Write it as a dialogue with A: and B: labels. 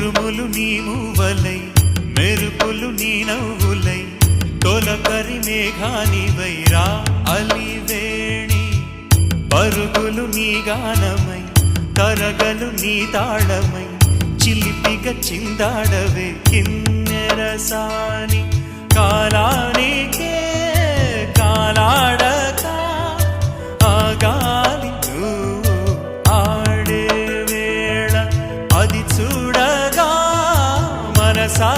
A: ఉరుములు నీ మూవలై మెరుపులు నీ నవ్వులై తొలకరి మేఘానివై రా అలివేణి పరుగులు నీ గానమై తరగలు నీ తాళమై చిలిపిగా చిందాడవే కిన్నెరసాని కాలానికే కాలాడక ఆగాలి నువ్వు ఆడే వేళ అది చూడగా మనసా